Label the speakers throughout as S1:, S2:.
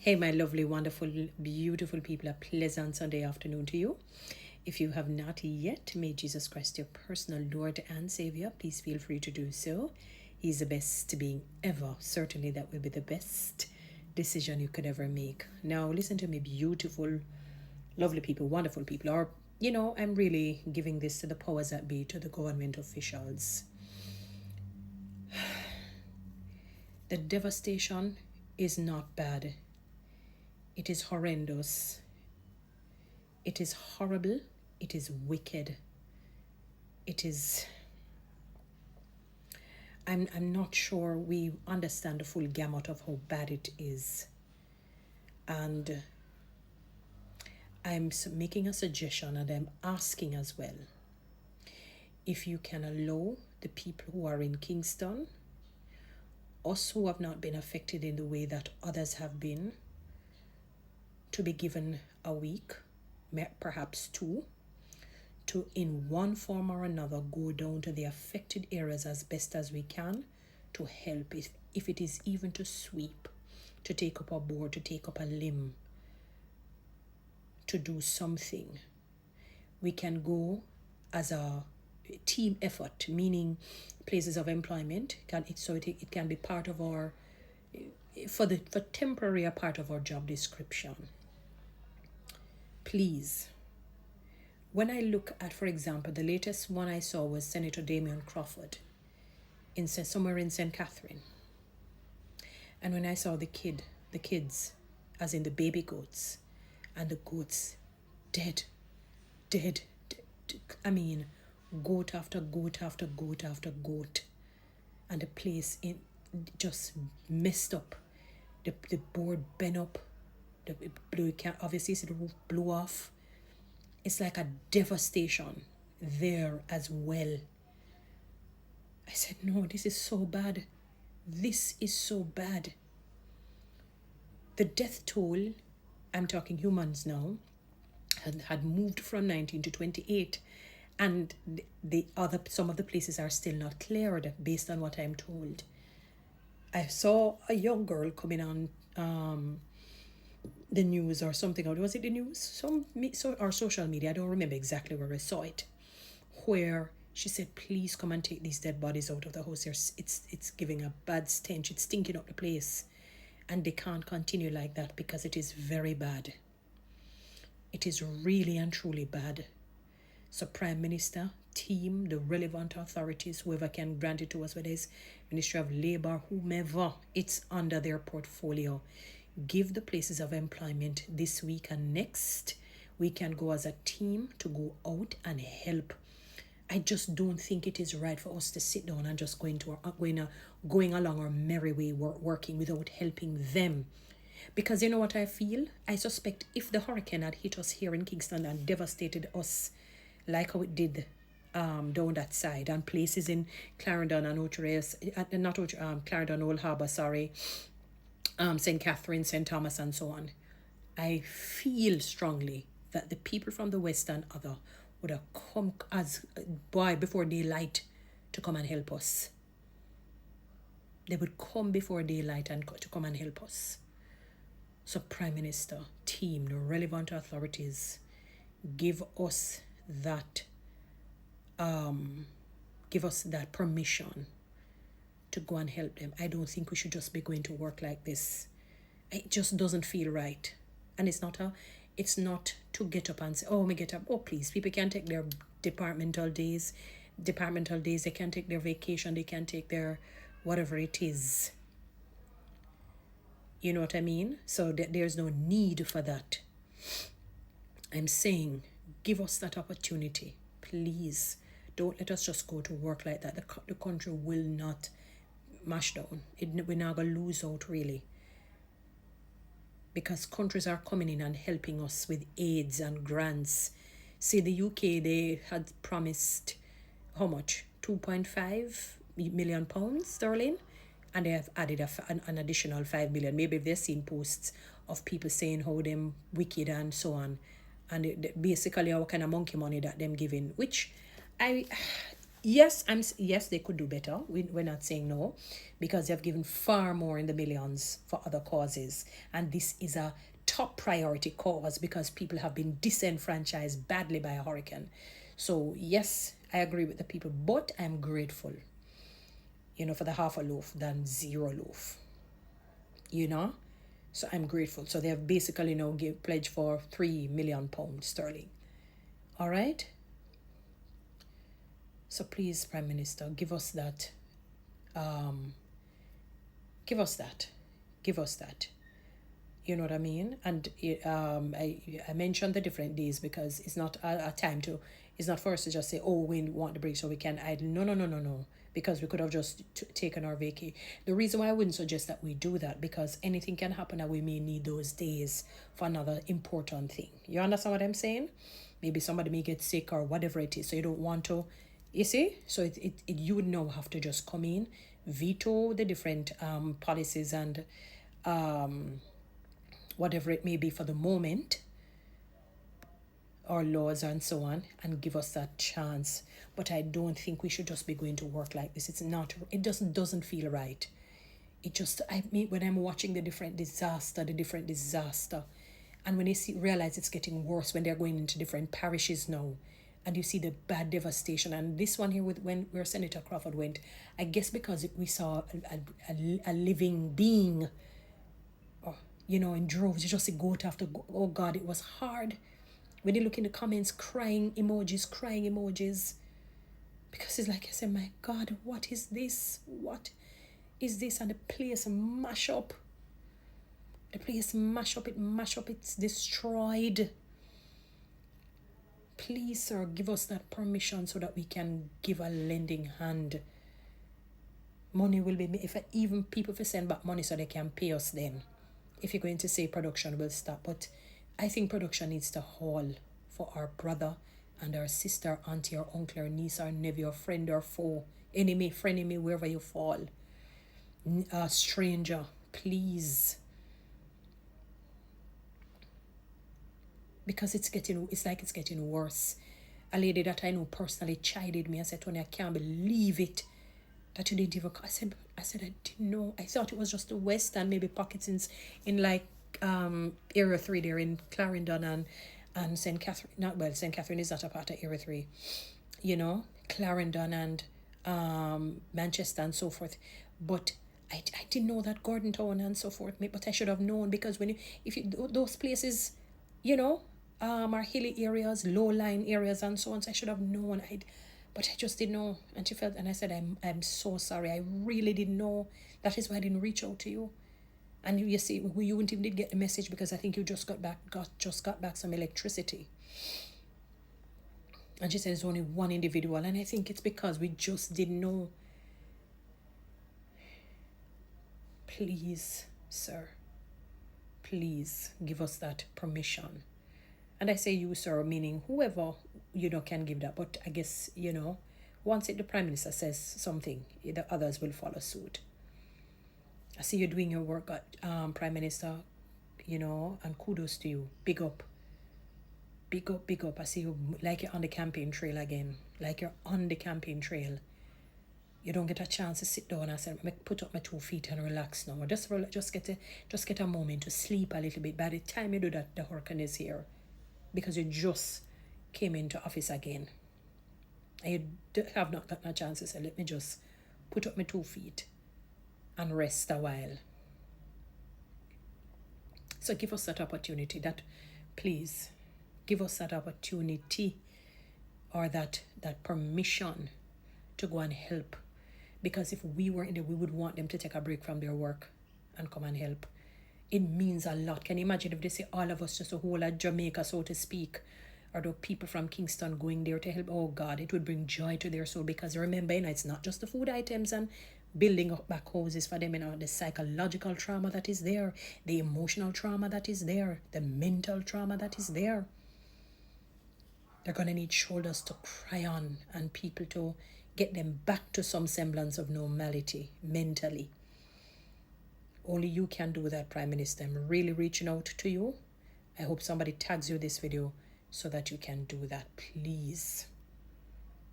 S1: Hey, my lovely, wonderful, beautiful people, a pleasant Sunday afternoon to you. If you have not yet made Jesus Christ your personal Lord and Savior, please feel free to do so. He's the best being ever. Certainly, that will be the best decision you could ever make. Now, listen to me, beautiful, lovely people, wonderful people. Or, I'm really giving this to the powers that be, to the government officials. The devastation is not bad. It is horrendous. It is horrible. It is wicked. It is... I'm not sure we understand the full gamut of how bad it is. And I'm making a suggestion and I'm asking as well, if you can allow the people who are in Kingston, us who have not been affected in the way that others have been, to be given a week, perhaps two, to in one form or another go down to the affected areas as best as we can to help, if it is even to sweep, to take up a board, to take up a limb, to do something. We can go as a team effort, meaning places of employment, it can be part of our, for temporary, a part of our job description. Please, when I look at, for example, the latest one I saw was Senator Damian Crawford somewhere in St. Catherine. And when I saw the kids, as in the baby goats, and the goats dead. I mean, goat after goat after goat after goat. And the place just messed up. The board bent up. Obviously, the roof blew off. It's like a devastation there as well. I said, no, this is so bad. This is so bad. The death toll, I'm talking humans now, had moved from 19 to 28. And some of the places are still not cleared based on what I'm told. I saw a young girl coming on the news or something. Or was it the news? Or social media. I don't remember exactly where I saw it. Where she said, please come and take these dead bodies out of the house. It's giving a bad stench. It's stinking up the place. And they can't continue like that because it is very bad. It is really and truly bad. So Prime Minister, team, the relevant authorities, whoever can grant it to us, whether it's Ministry of Labour, whomever, it's under their portfolio. Give the places of employment this week and next. We can go as a team to go out and help. I just don't think it is right for us to sit down and just going along our merry way working without helping them. Because you know what I feel? I suspect if the hurricane had hit us here in Kingston and devastated us like how it did down that side and places in Clarendon and Clarendon, Old Harbour, St. Catherine, St. Thomas, and so on. I feel strongly that the people from the West and other would have come before daylight to come and help us. They would come before daylight and to come and help us. So Prime Minister, team, the relevant authorities, give us that permission to go and help them. I don't think we should just be going to work like this. It just doesn't feel right. And it's not to get up and say, please, people can take their departmental days, they can take their vacation, they can take their whatever it is. You know what I mean? So there's no need for that. I'm saying, give us that opportunity, please. Don't let us just go to work like that. The country will not mash down. We're not going to lose out, really. Because countries are coming in and helping us with aids and grants. See, the UK, they had promised, how much? £2.5 million sterling? And they have added an additional 5 million. Maybe they've seen posts of people saying how them wicked and so on. And basically our kind of monkey money that them giving, which Yes, yes, they could do better. We're not saying no, because they've given far more in the millions for other causes, and this is a top priority cause because people have been disenfranchised badly by a hurricane. So yes, I agree with the people, but I'm grateful, for the half a loaf than zero loaf, you know. So I'm grateful. So they have basically give pledge for £3 million. All right. So please, Prime Minister, give us that. Give us that. Give us that. You know what I mean? And I mentioned the different days because it's not a time to, it's not for us to just say, oh, we want the break so we can idle. No, no, no, no, no. Because we could have just taken our vacay. The reason why I wouldn't suggest that we do that, because anything can happen and we may need those days for another important thing. You understand what I'm saying? Maybe somebody may get sick or whatever it is. So you don't want to, you see? So you would now have to just come in, veto the different policies and whatever it may be for the moment, or laws and so on, and give us that chance. But I don't think we should just be going to work like this. It's not, it doesn't feel right. It just, I mean, when I'm watching the different disaster, and when you realize it's getting worse when they're going into different parishes now, and you see the bad devastation. And this one here, where Senator Crawford went, I guess because we saw a living being, in droves. You just see goat after goat. Oh God, it was hard. When you look in the comments, crying emojis. Because it's like I said, my God, what is this? What is this? And the place mash up. It's destroyed. Please, sir, give us that permission so that we can give a lending hand. Money will be, even people send back money so they can pay us then. If you're going to say production will stop. But I think production needs to haul for our brother and our sister, auntie or uncle or niece or nephew or friend or foe, enemy, frenemy, wherever you fall. A stranger, please. Because it's getting worse. A lady that I know personally chided me and said, Toni, I can't believe it that you didn't even. I said I didn't know. I thought it was just the west and maybe pockets in like Area 3 there in Clarendon and St. Catherine. St. Catherine is not a part of Area 3. Clarendon and Manchester and so forth. But I didn't know that Gordon Town and so forth. But I should have known, because those places, are hilly areas, low-lying areas and so on. So I should have known. But I just didn't know. And she felt, and I said, I'm so sorry. I really didn't know. That is why I didn't reach out to you. And you see, you wouldn't even get the message because I think you just got back some electricity. And she said it's only one individual. And I think it's because we just didn't know. Please, sir, please give us that permission. And I say you, sir, meaning whoever, can give that. But I guess, once the Prime Minister says something, the others will follow suit. I see you doing your work, Prime Minister, and kudos to you. Big up. I see you like you're on the campaign trail again. You don't get a chance to sit down and say, put up my 2 feet and relax now. Just get a moment to sleep a little bit. By the time you do that, the hurricane is here. Because you just came into office again. And you have not gotten a chance to say, let me just put up my 2 feet and rest a while. So give us that opportunity. Please, give us that opportunity or that permission to go and help. Because if we were in there, we would want them to take a break from their work and come and help. It means a lot. Can you imagine if they say all of us, just a whole of Jamaica, so to speak, or the people from Kingston going there to help? Oh God, it would bring joy to their soul. Because remember, it's not just the food items and building up back houses for them, the psychological trauma that is there, the emotional trauma that is there, the mental trauma that is there. They're going to need shoulders to cry on and people to get them back to some semblance of normality mentally. Only you can do that, Prime Minister. I'm really reaching out to you. I hope somebody tags you this video so that you can do that, please.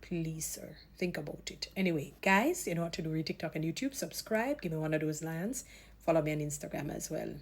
S1: Please, sir, think about it. Anyway, guys, you know what to do. Read TikTok and YouTube. Subscribe. Give me one of those lions. Follow me on Instagram as well.